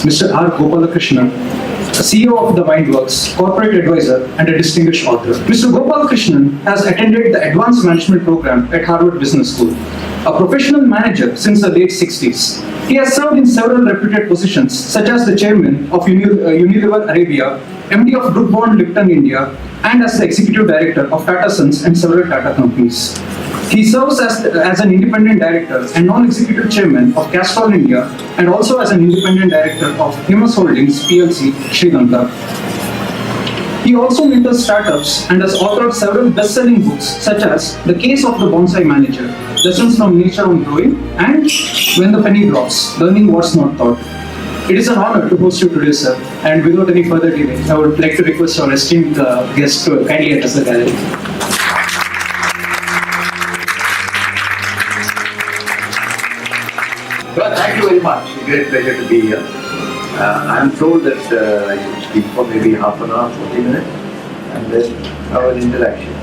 Mr. R. Gopalakrishnan, CEO of the Mindworks, corporate advisor, and a distinguished author. Mr. Gopalakrishnan has attended the Advanced Management Program at Harvard Business School, a professional manager since the late 60s. He has served in several reputed positions, such as the chairman of Unilever Arabia, MD of Group Lipton India, and as the executive director of Tata Sons and several Tata companies. He serves as an independent director and non-executive chairman of Castrol India, and also as an independent director of Himas Holdings PLC, Sri Lanka. He also mentors startups and has authored several best-selling books such as The Case of the Bonsai Manager, Lessons from Nature on Growing, and When the Penny Drops, Learning What's Not Taught. It is an honor to host you today, sir. And without any further delay, I would like to request our esteemed guest to kindly address the gallery. Well, thank you very much. It's a great pleasure to be here. I'm told that I should speak for maybe half an hour, 40 minutes, and then have an interaction.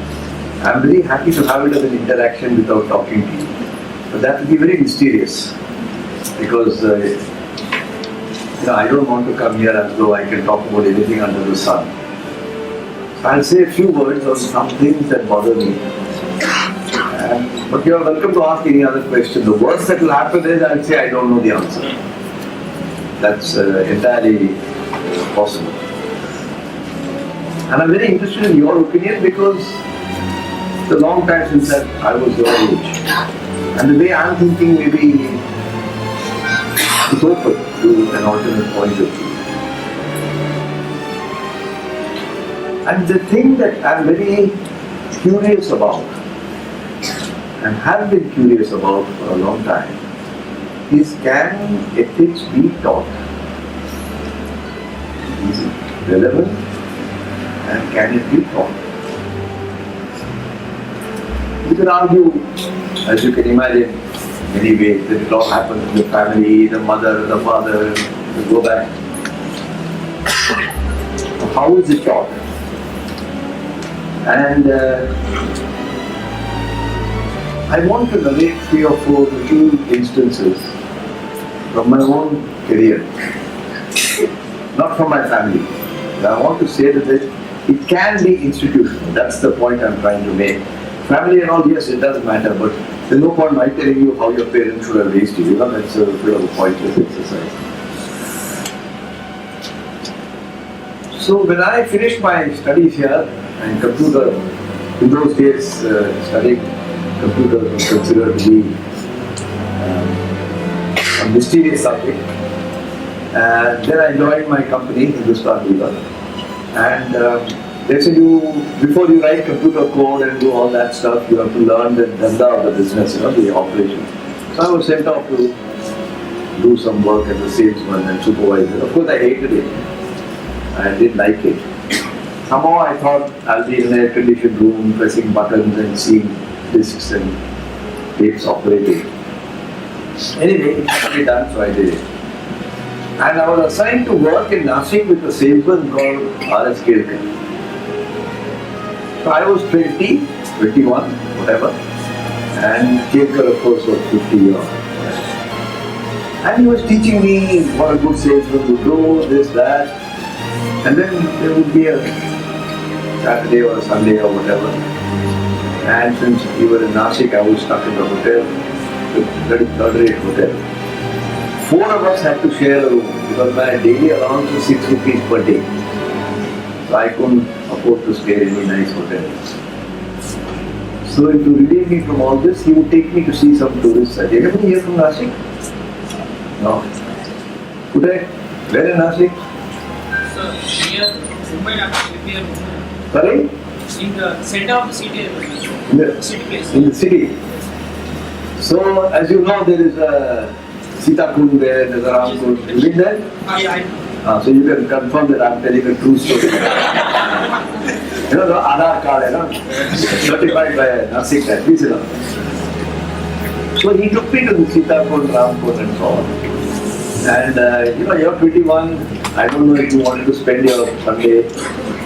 I'm very happy to have it as an interaction without talking to you. But that will be very mysterious because I don't want to come here as though I can talk about anything under the sun. So I'll say a few words on some things that bother me. But you are welcome to ask any other question. The worst that will happen is I'll say I don't know the answer. That's entirely possible. And I'm very interested in your opinion because it's a long time since I was your age. And the way I'm thinking maybe is open to an alternate point of view. And the thing that I'm very curious about and have been curious about for a long time is, can ethics be taught? Is it relevant and can it be taught? You can argue, as you can imagine, many ways that it all happens in the family, the mother, the father, you go back. How is it taught? And I want to narrate 3 or 4 little instances from my own career, not from my family. I want to say that it can be institutional. That's the point I'm trying to make. Family and all, yes, it does matter, but there's no point my telling you how your parents should have raised you. That's a bit of a pointless exercise. So when I finished my studies here in computer, in those days studying computers was considered to be a mysterious subject. And then I joined my company, Unilever, and they said before you write computer code and do all that stuff, you have to learn the danda of the business, the operations. So I was sent off to do some work as a salesman and supervisor. Of course, I hated it. I didn't like it. Somehow I thought I'll be in an air-conditioned room, pressing buttons and seeing discs and tapes operating. Anyway, it had to be done, so I did it. And I was assigned to work in Nashik with a salesman called R.S. Kelkar. So I was 20, 21, whatever, and Kelkar, of course, was 50 years. And he was teaching me what a good salesman would do, this, that, and then there would be a Saturday or a Sunday or whatever. And since we were in Nashik, I was stuck in the hotel, the third-rate hotel. 4 of us had to share a room because my daily allowance was 6 rupees per day. So I couldn't afford to stay in any nice hotels. So to relieve me from all this, he would take me to see some tourists. Have you ever been here from Nashik? No. Could I? Where in Nashik? Sir, here, Mumbai, Sorry? in the center of the city. In the City place. In the city. So, as you know, there is a Sita Kund there, there's a Ram Kund. You been there? So you can confirm that I'm telling a true story. The Aadhaar card, certified by Nashik, please. So he took me to the Sita Kund, Ram Kund and so on. And you're 21, I don't know if you wanted to spend your Sunday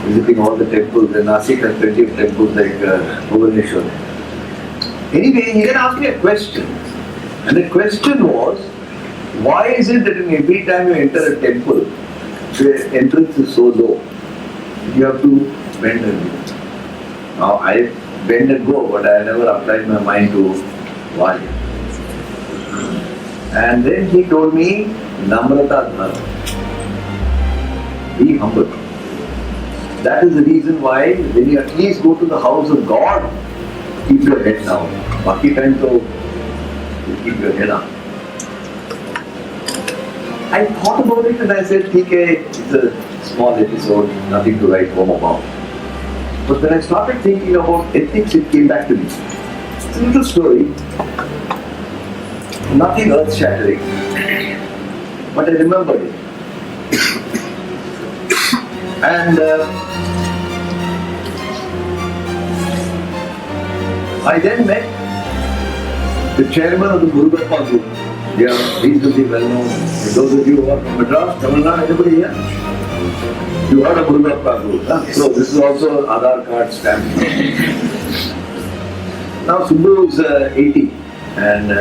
visiting all the temples. And Nashik has plenty of temples like Bhubaneswar. Anyway, he then asked me a question. And the question was, Why is it that in every time you enter a temple, the entrance is so low? You have to bend and go. Now I bend and go, but I never applied my mind to why. And then he told me, Namrata Dharma. Be humble. That is the reason why when you at least go to the house of God, keep your head down. Baki time to keep your head up. I thought about it and I said, okay, it's a small episode, nothing to write home about. But when I started thinking about ethics, it came back to me. It's a little story, nothing earth-shattering, but I remembered it. And I then met the chairman of the Boardroom group. They are reasonably well known. And those of you who are from Madras, Tamil Nadu, anybody here? You heard of Boardroom group, huh? So this is also Aadhaar card stamp. Now Subbu is 80 and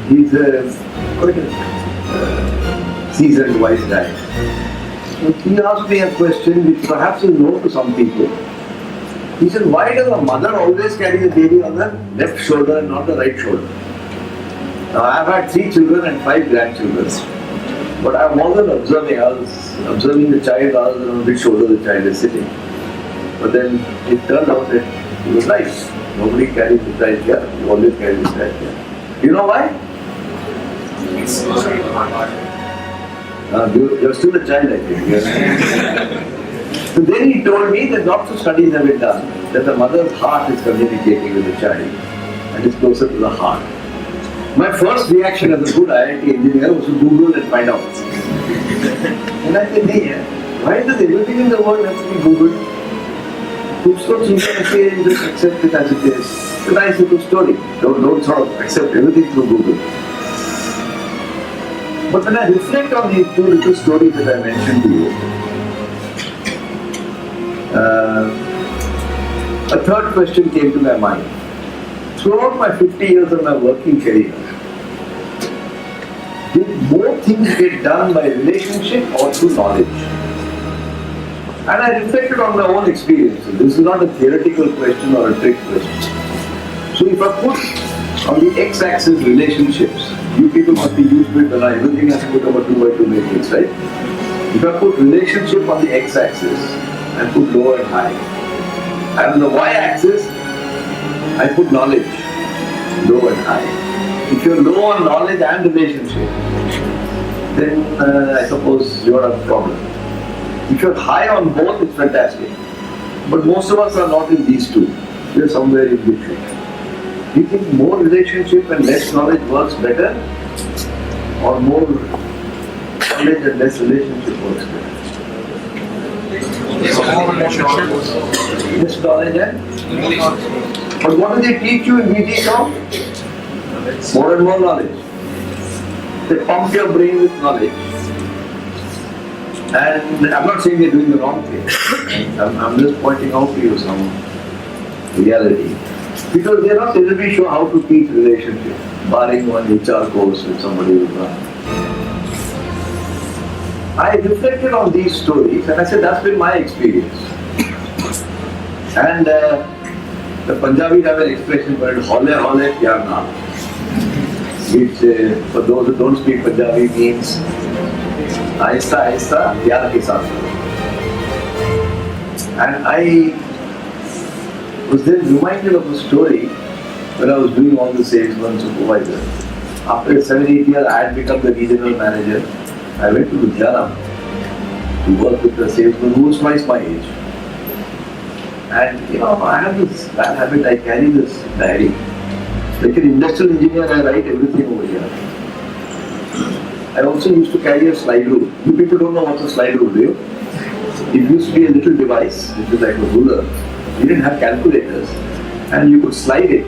he's quite a seasoned wise guy. So he asked me a question which perhaps is known to some people. He said, why does a mother always carry the baby on the left shoulder and not the right shoulder? Now I have had 3 children and 5 grandchildren. But I wasn't observing. I was observing the child rather than on which shoulder the child is sitting. But then it turned out that it was right. Nobody carries the child here. You always carry the child here. You know why? You're still a child, I think. Yes. So then he told me that lots of studies have been done that the mother's heart is communicating with the child and is closer to the heart. My first reaction as a good IIT engineer was to Google and find out. And I said, hey, why does everything in the world have to be Googled? It's so simple to say, just accept it as it is. It's a nice little story. Don't sort of accept everything through Google. But when I reflect on these 2 little stories that I mentioned to you, a third question came to my mind. Throughout my 50 years of my working career, did more things get done by relationship or through knowledge? And I reflected on my own experiences. This is not a theoretical question or a trick question. So if I put on the x-axis relationships, you people must be used to it when everything has to become a 2 by 2 matrix, right? If I put relationship on the x-axis, I put low and high. And on the y-axis, I put knowledge, low and high. If you're low on knowledge and relationship, then I suppose you're a problem. If you're high on both, it's fantastic. But most of us are not in these 2. We're somewhere in between. Do you think more relationship and less knowledge works better? Or more knowledge and less relationship works better? Less knowledge and? But what do they teach you in VT now? More and more knowledge. They pump your brain with knowledge. And I'm not saying they're doing the wrong thing. I'm just pointing out to you some reality. Because they're not terribly sure how to teach relationship, barring one HR course with somebody who's not. I reflected on these stories and I said that's been my experience. And the Punjabis have an expression called hole hole pyar na, which for those who don't speak Punjabi means ahista ahista pyar ke saath. And I was then reminded of a story when I was doing all the salesman supervisor. After 7-8 years, I had become the regional manager. I went to Ludhiana to work with the salesman who was twice my age. And I have this bad habit, I carry this diary. Like an industrial engineer, I write everything over here. I also used to carry a slide rule. You people don't know what's a slide rule, do you? It used to be a little device, which was like a ruler. You didn't have calculators. And you could slide it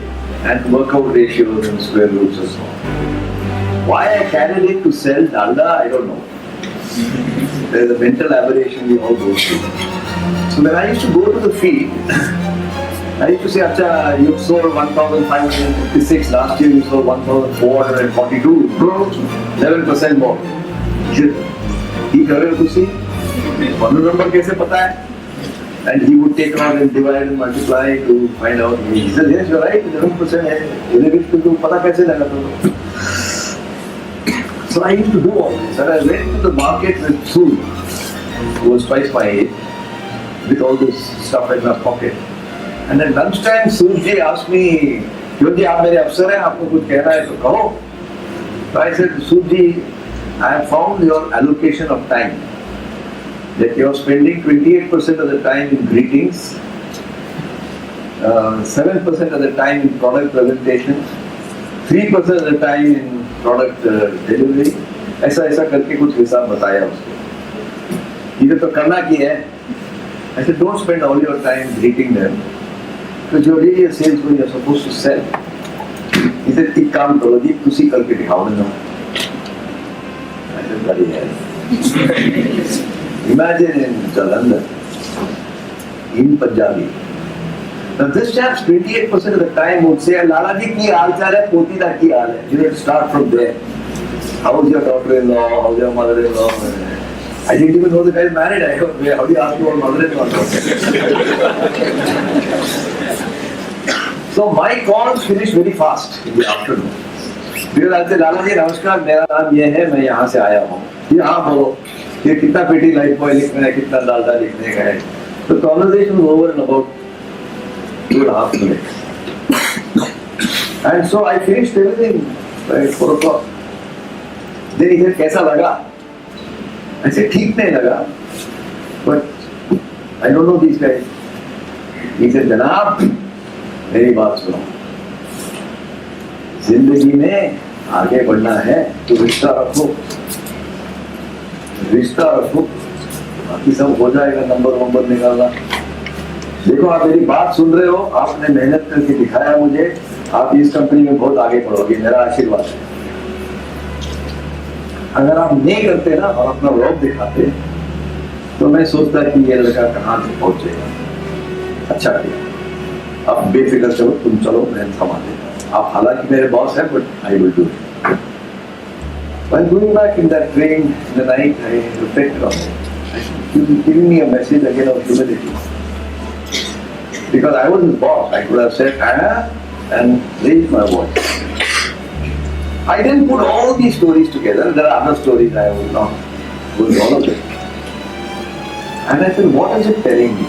and work out ratios and square roots and so on. Why I carried it to sell dalda, I don't know. There's a mental aberration we all go through. So when I used to go to the field, I used to say, Acha, you sold 1,556, last year you sold 1,442. Bro, 11% more. He correct to see? One number कैसे पता है? And he would take out and divide and multiply to find out. He said, yes, you're right, 11% है. 11% तो पता कैसे लगा तुमको? So I used to do all this. And I went to the market with Sue, who was twice my age, with all this stuff in my pocket. And at lunchtime, Surji asked me, Surji, आप मेरे अफसर हैं, आपको कुछ कहना है तो कहो. So I said, Surji, I have found your allocation of time. That you are spending 28% of the time in greetings, 7% of the time in product presentation, 3% of the time in product delivery. ऐसा करके कुछ हिसाब बताया उसको. इधर तो करना की है. I said, don't spend all your time greeting them. Because you're really a salesman, you're supposed to sell. He said, एक काम करो जी, तुसी करके दिखाओ ना. I said, bloody hell. Imagine in Jalandhar, in Punjabi. Now this chap's 28% of the time would say, Lala ji ki haal chal hai, poti da ki haal hai. You have to start from there. How is your daughter-in-law? How is your mother-in-law? I didn't even know the guy is married. I go, how do you ask about mother-in-law? So my calls finish very fast in the afternoon. Because I say, Lala ji, namaskar, मेरा नाम ये है, मैं यहाँ से आया हूँ. ये हाँ बोलो, ये कितना पेटी लाइफ बॉय लिखना है, कितना डालडा लिखने का है. The conversation was over in about 2.5 minutes. And so I finished everything by 4 o'clock. Then he said, कैसा लगा? I said, ठीक नहीं लगा, but I don't know these guys. He said, जनाब, मेरी बात सुनो. जिंदगी में आगे बढ़ना है तो रिश्ता रखो. रिश्ता रखो, बाकी सब हो जाएगा. नंबर निकालना. देखो, आप मेरी बात सुन रहे हो, आपने मेहनत करके दिखाया मुझे, आप इस कंपनी में बहुत आगे बढ़ोगे, मेरा आशीर्वाद है. अगर आप नहीं करते ना और अपना रौब दिखाते तो मैं सोचता कि ये लड़का कहाँ से पहुंचेगा. अच्छा किया, अब बेफिक्र चलो, तुम चलो, मैं संभाल लेता. आप हालांकि मेरे बॉस हैं, but I will do it. While going back in that train in the night, I reflected on it. He was giving me a message again of humility. Because I was his boss, I could have said, and raised my voice. I didn't put all these stories together. There are other stories I will not go into all of them. And I said, what is it telling me?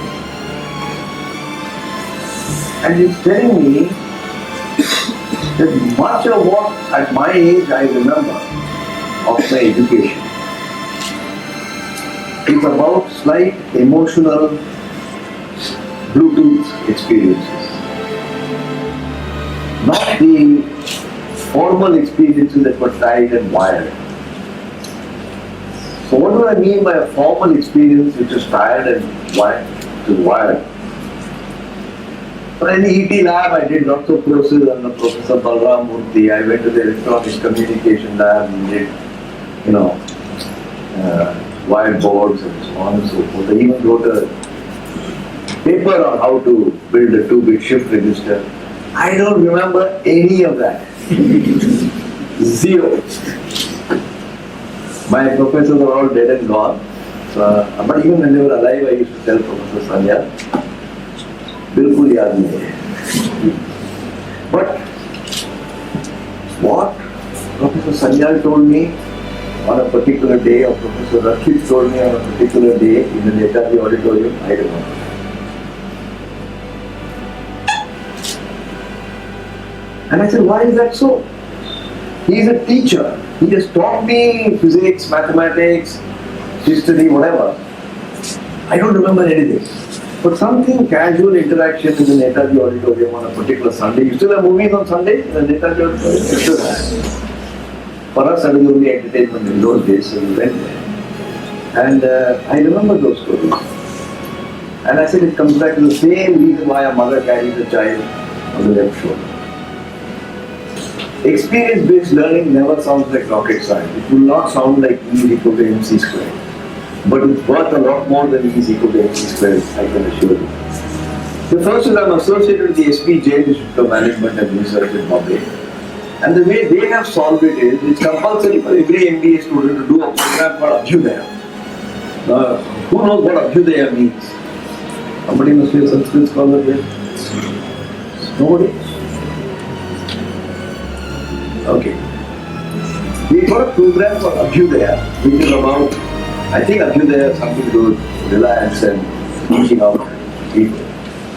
And it's telling me that much of what at my age I remember of my education, it's about slight emotional Bluetooth experiences. Not the formal experiences that were tied and wired. So what do I mean by a formal experience which is tied and wired? For an ET lab, I did lots of courses under Professor Balram Murthy. I went to the electronics communication lab and did, wired boards and so on and so forth. I even wrote a paper on how to build a 2-bit shift register. I don't remember any of that. Zero. My professors are all dead and gone. So, but even when they were alive, I used to tell Professor Sanya, बिल्कुल याद नहीं है. But what Professor Sanyal told me on a particular day, or Professor Rakshit told me on a particular day in the Netaji auditorium, I don't know. And I said, why is that so? He is a teacher. He has taught me physics, mathematics, history, whatever. I don't remember anything. But something casual interaction in the Netaji auditorium on a particular Sunday. You still have movies on Sunday in the Netaji auditorium? You still have. For us, that was the only entertainment in those days, so we went there. And I remember those stories. And I said it comes back to the same reason why a mother carries a child on the left shoulder. Experience-based learning never sounds like rocket science. It will not sound like E equal to MC squared. But it's worth a lot more than E is equal to MC squared, I can assure you. The first is I'm associated with the SP Jain Institute of Management and Research in Bombay. And the way they have solved it is, it's compulsory for every MBA student to do a program called Abhyudaya. Who knows what Abhyudaya means? Somebody must be a Sanskrit scholar here. Nobody? Okay. We got a program called Abhyudaya, which is about, I think Abhyudaya has something to do with reliance and reaching out people.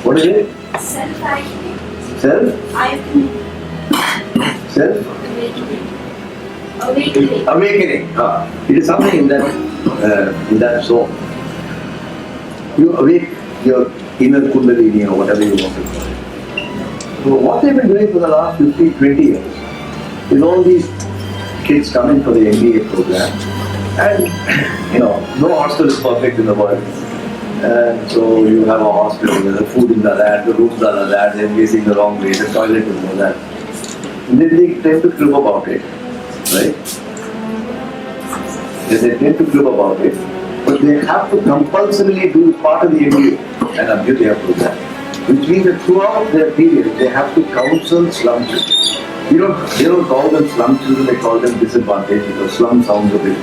What is it? Self-awakening. Self? Awakening. It is something in that zone. You awake your inner Kundalini or whatever you want to call it. So what they've been doing for the last 15, 20 years is all these kids come in for the MBA program, and no hostel is perfect in the world. And so you have a hostel where the food is like that, the rooms are like that, they're facing the wrong way, the toilet is like that. And then they tend to crib about it, right? They tend to crib about it, but they have to compulsorily do part of the MBA and Abhyudaya program, which means that throughout their period they have to counsel slum children. They don't call them slum children, they call them disadvantaged because slum sounds a bit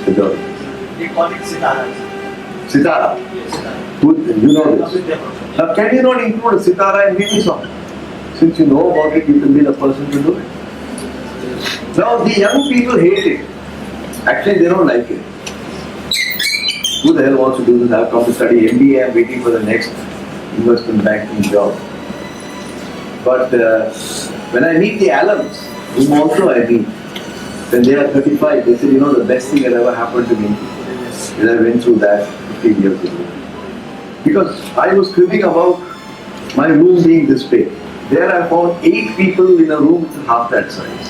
pejorative. They call it sitaras. Sitara. You know this. Now can you not include a sitara in Hindi song? Since you know about it, you can be the person to do it. Now the young people hate it. Actually they don't like it. Who the hell wants to do this? I've come to study MBA, I'm waiting for the next investment banking job. But when I meet the alums, whom also I meet, when they are 35, they say, the best thing that ever happened to me is I went through that 15 years ago. Because I was cribbing about my room being this big. There I found 8 people in a room which is half that size.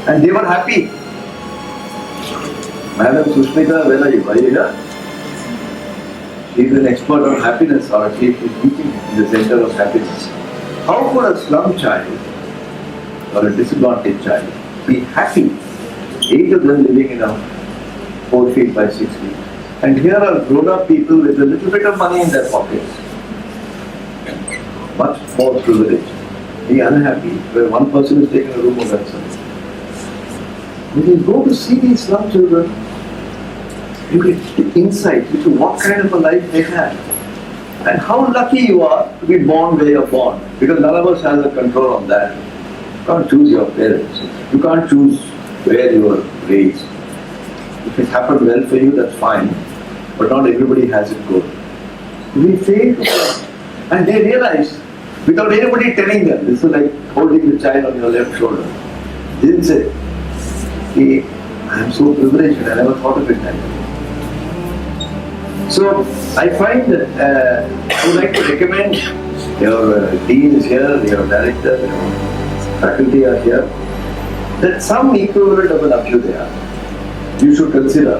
And they were happy. Madam Sushmita, where are you? Are you here? She is an expert on happiness, or at least she's teaching in the center of happiness. How could a slum child or a disadvantaged child be happy? 8 of them living in a 4 feet by 6 feet. And here are grown-up people with a little bit of money in their pockets. Much more privileged. Be unhappy where one person is taking a room of that size. When you go to see these slum children, you get insight into what kind of a life they have. And how lucky you are to be born where you're born. Because none of us has a control on that. You can't choose your parents. You can't choose where you were raised. If it happened well for you, that's fine. But not everybody has it good. We fail to learn. And they realize, without anybody telling them, this is like holding the child on your left shoulder. They didn't say, hey, I am so privileged and I never thought of it that way. So I find that I would like to recommend your dean is here, your director, your faculty are here, that some equivalent of an Abhyudaya you should consider.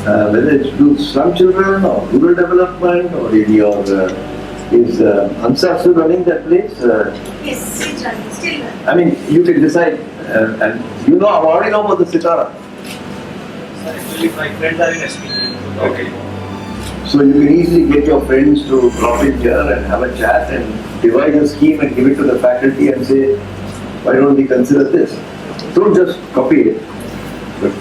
Whether it's to slum children or rural development or in your is Ansar still running that place? Yes, still running. I mean, you can decide, and I already know about the Sitara. Actually, my friends are in SP. Okay. So you can easily get your friends to drop in here and have a chat and devise a scheme and give it to the faculty and say, why don't we consider this? Don't just copy it, but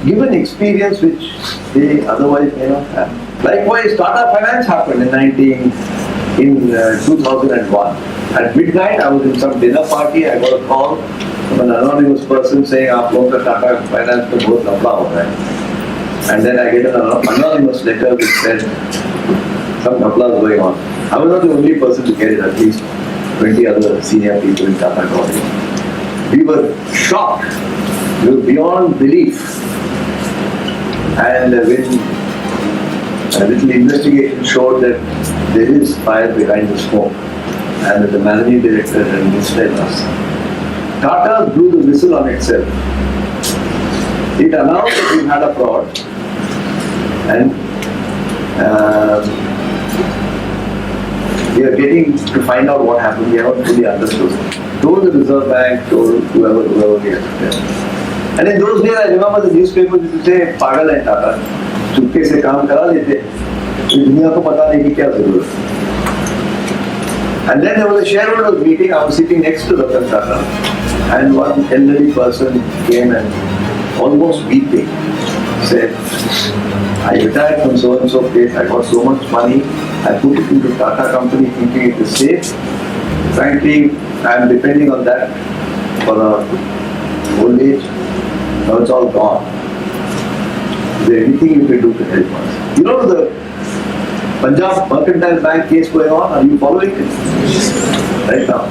give an experience which they otherwise may not have. Likewise, Tata Finance happened in 2001. At midnight, I was in some dinner party. I got a call from an anonymous person saying, "Aap log ka Tata Finance mein bahut lamba ho raha hai." And then I get an anonymous letter which said some kapla is going on. I was not the only person to get it. At least 20 other senior people in Tata got it. We were shocked. We were beyond belief. And when a little investigation showed that there is fire behind the smoke and that the managing director had misled us, Tata blew the whistle on itself. It announced that we had a fraud and we are getting to find out what happened. We haven't fully understood. Told the Reserve Bank, told whoever we had to tell. And in those days, I remember the newspapers used to say, "Pagal hai Tata, चुपके से काम करा लेते, दुनिया को पता नहीं कि क्या जरूरत है." And then there was a shareholders meeting. I was sitting next to Ratan Tata, and one elderly person came and almost weeping said, I retired from so and so place, I got so much money, I put it into Tata company thinking it is safe. Frankly, I am depending on that for old age. Now it's all gone. Is there anything you can do to help us? You know the Punjab Mercantile Bank case going on? Are you following it? Right now.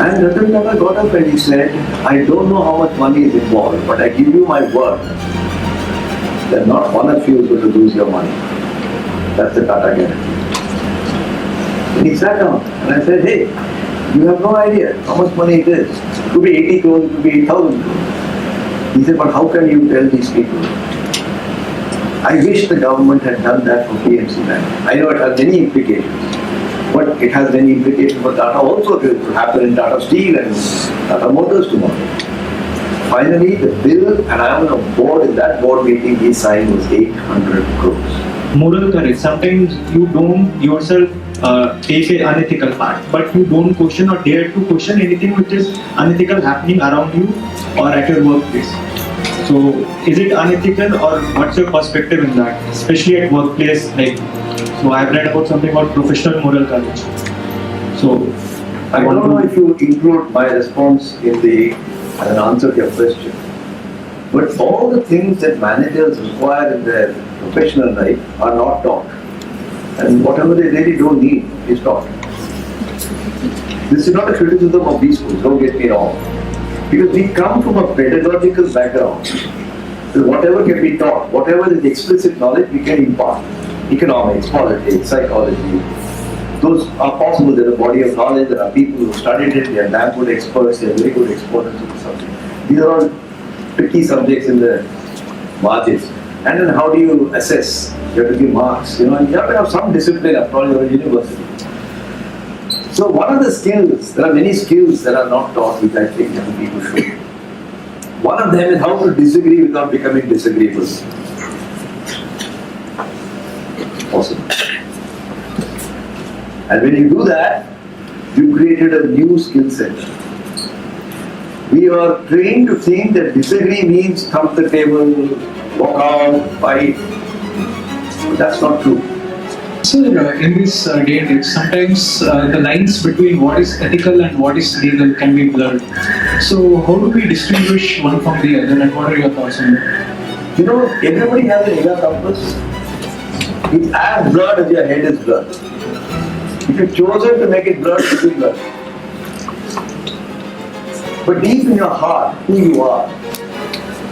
And Ratan Tata got up and he said, I don't know how much money is involved, but I give you my word that not one of you is going to lose your money. That's the Tata guarantee. And he sat down and I said, hey, you have no idea how much money it is. It could be 80 crores, it could be 8,000 crores. He said, but how can you tell these people? I wish the government had done that for PMC Bank. I know it has many implications, but it has many implications for Tata also. It will happen in Tata Steel and Tata Motors tomorrow. Finally, the bill, and I was on board in that board meeting he signed, was 800 crores. Moral courage. Sometimes you don't yourself take an unethical part, but you don't question or dare to question anything which is unethical happening around you or at your workplace. So, is it unethical, or what's your perspective in that, especially at workplace? Like, so I've read about something about professional moral courage. So, I don't know if you include my response in the as an answer to your question, but all the things that managers require in their professional life are not taught, and whatever they really don't need is taught. This is not a criticism of these schools, don't get me wrong, because we come from a pedagogical background. So whatever can be taught, whatever is explicit knowledge, we can impart. Economics, politics, psychology, those are possible. There's a body of knowledge, there are people who studied it, they are damn good experts, they are very good exponents of the subject. These are all tricky subjects in the margins. And then how do you assess? You have to give marks, you have to have some discipline after all you're a university. So one of the skills, there are many skills that are not taught which I think young people should. One of them is how to disagree without becoming disagreeable. Possible. And when you do that, you created a new skill set. We are trained to think that disagree means thump the table, walk out, fight. But that's not true. So in this day and age, sometimes the lines between what is ethical and what is legal can be blurred. So how do we distinguish one from the other, and what are your thoughts on that? Everybody has an inner compass. It's as blurred as your head is blurred. If you've chosen to make it blurred, it will be blurred. But deep in your heart, who you are,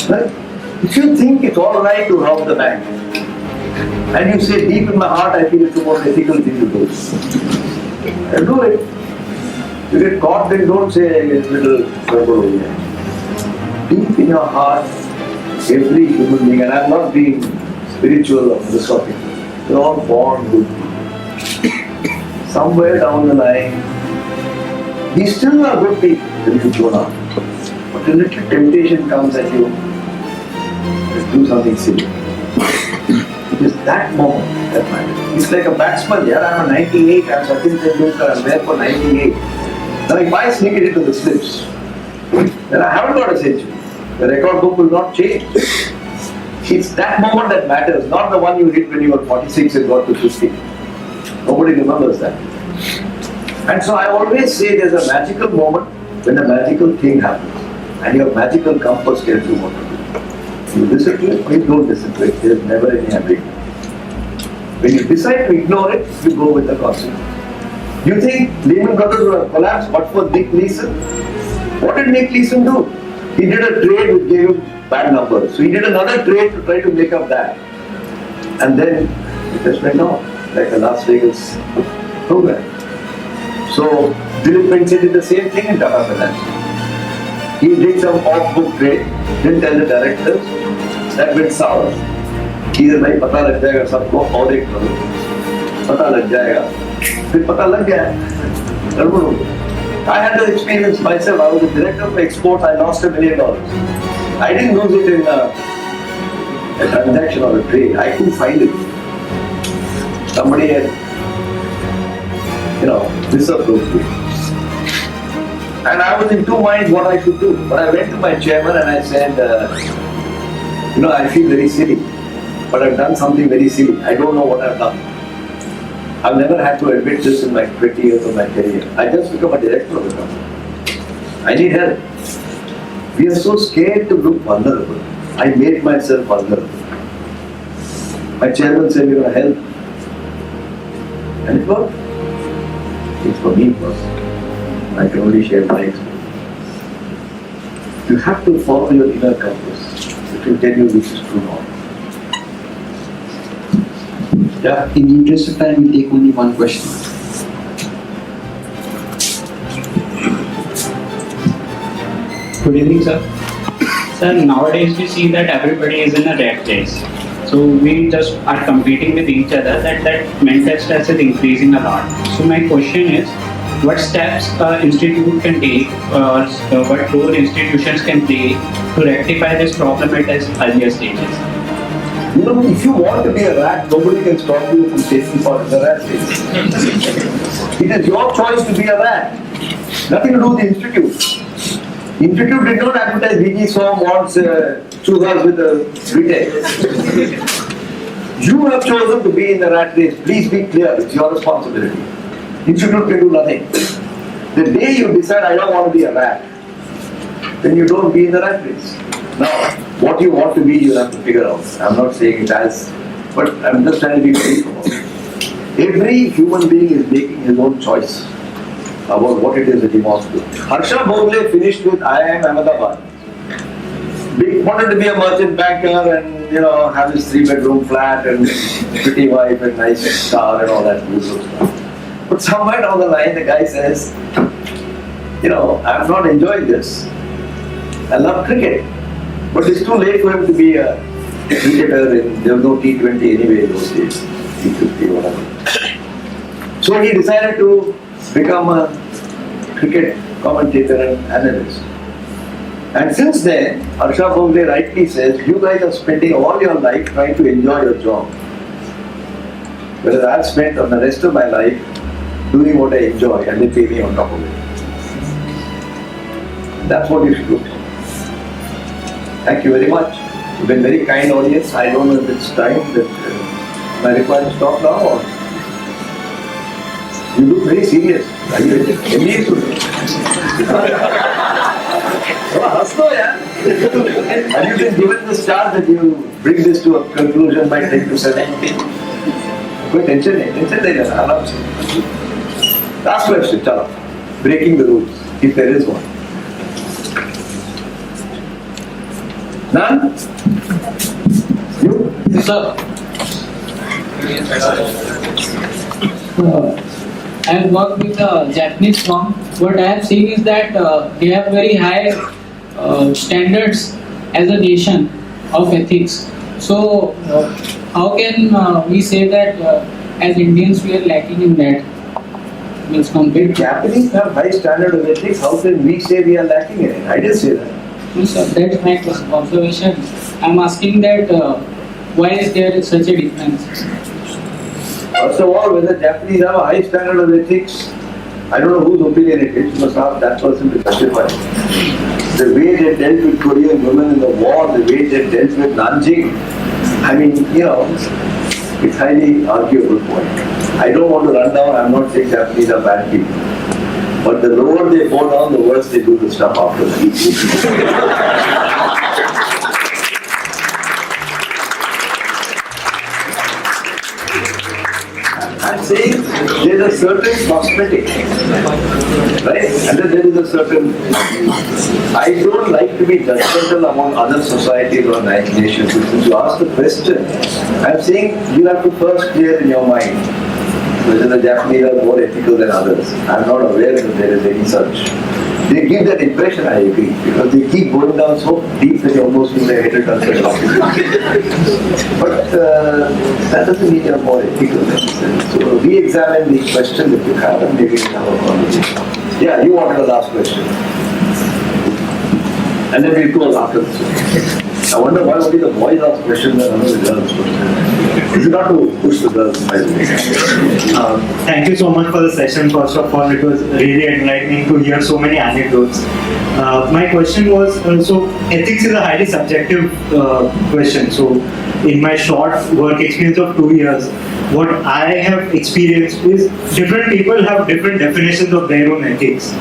right? If you think it's all right to rob the bank, and you say, deep in my heart, I feel it's the most ethical thing to do, then do it. You get caught, then don't say a little trouble over here. Deep in your heart, every human being, and I'm not being spiritual or philosophical, they're all born good people. Somewhere down the line, we still are good people when you grow up. But a little temptation comes at you, let's do something silly. It is that moment that matters. It's like a batsman, I'm a 98, I'm Sachin Tendulkar, I'm there for 98. Now if I sneak it into the slips, then I haven't got a century. The record book will not change. It's that moment that matters, not the one you hit when you were 46 and got to 50. Nobody remembers that. And so I always say there's a magical moment when a magical thing happens. And your magical compass tells you what to do. You listen to it or you don't listen to it. There's never any ambiguity. When you decide to ignore it, you go with the consequence. You think Lehman Brothers would have collapsed but for Nick Leeson? What did Nick Leeson do? He did a trade which gave him bad numbers. So he did another trade to try to make up that. And then it just went on, like a Las Vegas program. So Dilip Benson did the same thing in Tata Finance. He did some off-book trade, didn't tell the directors, that went sour. He said, भाई पता लग जाएगा सबको और एक करो, पता लग जाएगा, फिर पता लग गया. I had the experience myself. I was the director of export. I lost $1 million. I didn't lose it in a transaction or a trade. I couldn't find it. Somebody had disapproved me. And I was in two minds what I should do. But I went to my chairman and I said, I feel very silly, but I've done something very silly. I don't know what I've done. I've never had to admit this in my 20 years of my career. I just become a director of the company. I need help. We are so scared to look vulnerable. I made myself vulnerable. My chairman said, "You're going to help." And it worked. It's for me first. I can only share my experience. You have to follow your inner compass. It will tell you which is true or not. Yeah. In the interest of time, we take only one question. Good evening, sir. Sir, nowadays we see that everybody is in a rat race. So we just are competing with each other. That mental stress is increasing a lot. So my question is, what steps institute can take, or what role institutions can play to rectify this problem at its earlier stages? If you want to be a rat, nobody can stop you from taking part in the rat race. It is your choice to be a rat. Nothing to do with the institute. Institute did not advertise VG song wants churras with a retail. You have chosen to be in the rat race. Please be clear. It's your responsibility. Institute can do nothing. The day you decide I don't want to be a rat, then you don't be in the rat race. Now, what you want to be, you have to figure out. I'm not saying it as, but I'm just trying to be very clear. Every human being is making his own choice about what it is that he wants to do. Harsha Bhogle finished with IIM Ahmedabad. He wanted to be a merchant banker and have his 3-bedroom flat and pretty wife and nice car and all that usual stuff. But somewhere down the line, the guy says, I'm not enjoying this. I love cricket. But it's too late for him to be a cricketer. There was no T20 anyway in those days. T50 or whatever. So he decided to become a cricket commentator and analyst. And since then, Harsha Bhogle rightly says, you guys are spending all your life trying to enjoy your job. Whereas I've spent the rest of my life doing what I enjoy and they pay me on top of it. That's what you should do. Thank you very much. You've been very kind audience. I don't know if it's time that am I required to stop now or you look very serious. Are you engaged with me? Have you been given this chance that you bring this to a conclusion by 10 to 7? कोई tension नहीं लेना आराम से. Last question, चलो. Breaking the rules, if there is one. None? You? Sir, I have worked with a Japanese firm. What I have seen is that they have very high standards as a nation of ethics. So, how can we say that as Indians we are lacking in that? Means compared to Japanese have high standard of ethics. How can we say we are lacking in it? I didn't say that. Sir, that's my observation. I'm asking that why is there such a difference? First of all, whether Japanese have a high standard of ethics, I don't know whose opinion it is. You must ask that person to justify. The way they dealt with Korean women in the war, the way they dealt with Nanjing, I mean, it's highly arguable point. I don't want to run down, I'm not saying Japanese are bad people. But the lower they go down, the worse they do the stuff after that. I'm saying there is a certain cosmetic, right? And then there is a certain. I don't like to be judgmental among other societies or nations. Since you ask the question, I'm saying you have to first clear in your mind whether the Japanese are more ethical than others. I'm not aware that there is any such. They give that impression, I agree, because they keep going down so deep that you almost feel their head will touch the ground. But that doesn't mean you're more ethical than others. So re-examine the question that you have and maybe we have a conversation. Yeah, you wanted a last question. And then we'll close after this one. I wonder why only the boys ask questions and none of the girls. Is it not to push the girls? By the way? Thank you so much for the session. First of all, it was really enlightening to hear so many anecdotes. My question was, so ethics is a highly subjective question. So in my short work experience of 2 years, what I have experienced is different people have different definitions of their own ethics.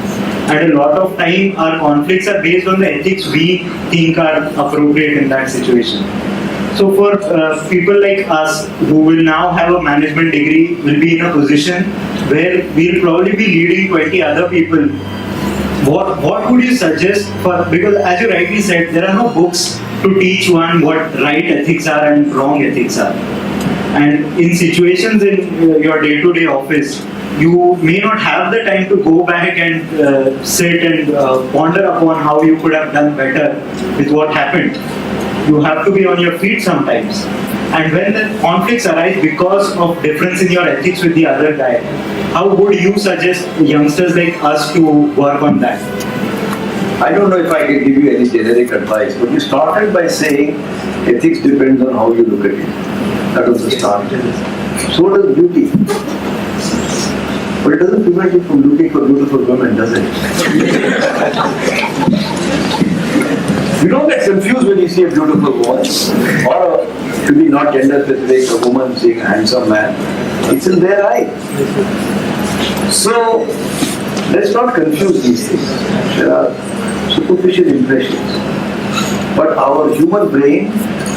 And a lot of time our conflicts are based on the ethics we think are appropriate in that situation. So for people like us who will now have a management degree, will be in a position where we'll probably be leading 20 other people. What would you suggest for, because as you rightly said, there are no books to teach one what right ethics are and wrong ethics are. And in situations in your day-to-day office, you may not have the time to go back and sit and ponder upon how you could have done better with what happened. You have to be on your feet sometimes. And when the conflicts arise because of difference in your ethics with the other guy, how would you suggest youngsters like us to work on that? I don't know if I can give you any generic advice, but you started by saying ethics depends on how you look at it. That was the start. So does beauty. But it doesn't prevent you from looking for beautiful women, does it? You don't get confused when you see a beautiful woman, or to be not gender specific, a woman seeing a handsome man. It's in their eye. So let's not confuse these things. There are superficial impressions. But our human brain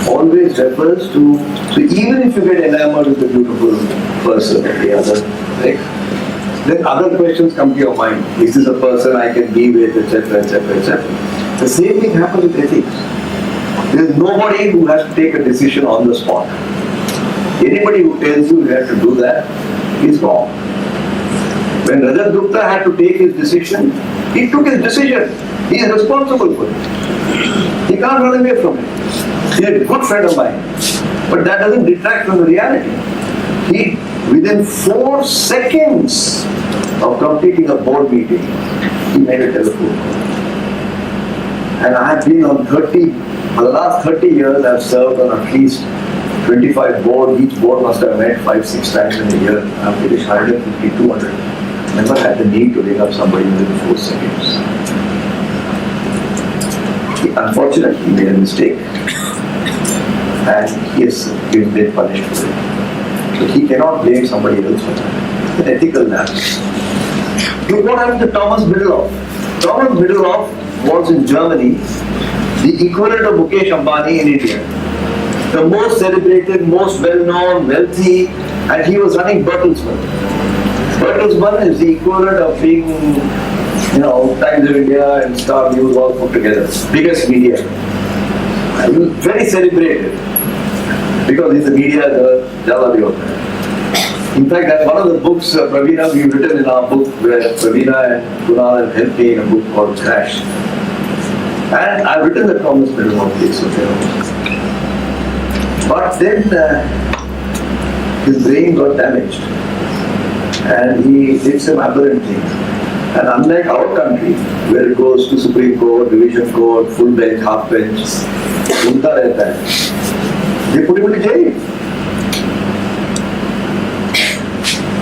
always refers to, so even if you get enamored with a beautiful person or the other, right, then other questions come to your mind. Is this a person I can be with, etc., etc., etc. The same thing happens with ethics. There is nobody who has to take a decision on the spot. Anybody who tells you have to do that is wrong. When Rajat Gupta had to take his decision, he took his decision. He is responsible for it. He can't run away from it. He is a good friend of mine. But that doesn't detract from the reality. He, within 4 seconds of completing a board meeting, he made a telephone call. And I have been on 30, for the last 30 years I have served on at least 25 boards. Each board must have met 5-6 times in a year. I have finished 150, 200. Never had the need to ring up somebody within 4 seconds. Unfortunately, he made a mistake. And yes, he has been punished for it. So he cannot blame somebody else for that. It's an ethical lapse. Look what happened to Thomas Middlehoff. Thomas Middlehoff was in Germany, the equivalent of Mukesh Ambani in India. The most celebrated, most well-known, wealthy, and he was running Bertelsmann. Bertelsmann is the equivalent of being, Times of India and Star News all put together. Biggest media. He was very celebrated because he's the media, the Jala bhi hota hai. In fact, that's one of the books, Praveena, we've written in our book, where Praveena and Kunal have helped me in a book called Crash. And I've written the Thomas Middlehoff case of But then his brain got damaged and he did some aberrant things. And unlike our country, where it goes to Supreme Court, Division Court, full bench, half bench, unta rehta hai. They put him in jail.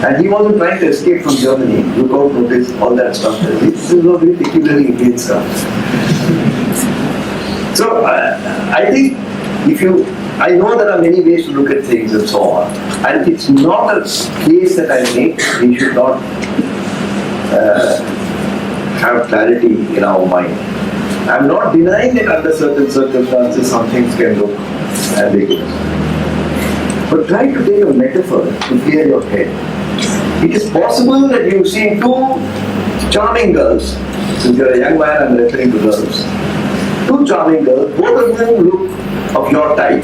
And he wasn't trying to escape from Germany, lookout notice, all that stuff. This is not really particularly Indian stuff. So I think I know there are many ways to look at things and so on. And it's not a case that I make, we should not have clarity in our mind. I'm not denying that under certain circumstances some things can look ambiguous. But try to take a metaphor to clear your head. It is possible that you've seen 2 charming girls. Since you're a young man, I'm referring to girls. 2 charming girls, both of them look of your type.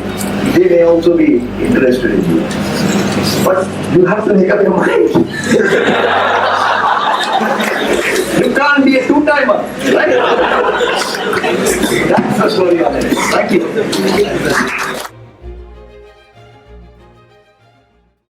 They may also be interested in you. But you have to make up your mind. You can't be a 2-timer, right? That's the story on it. Thank you.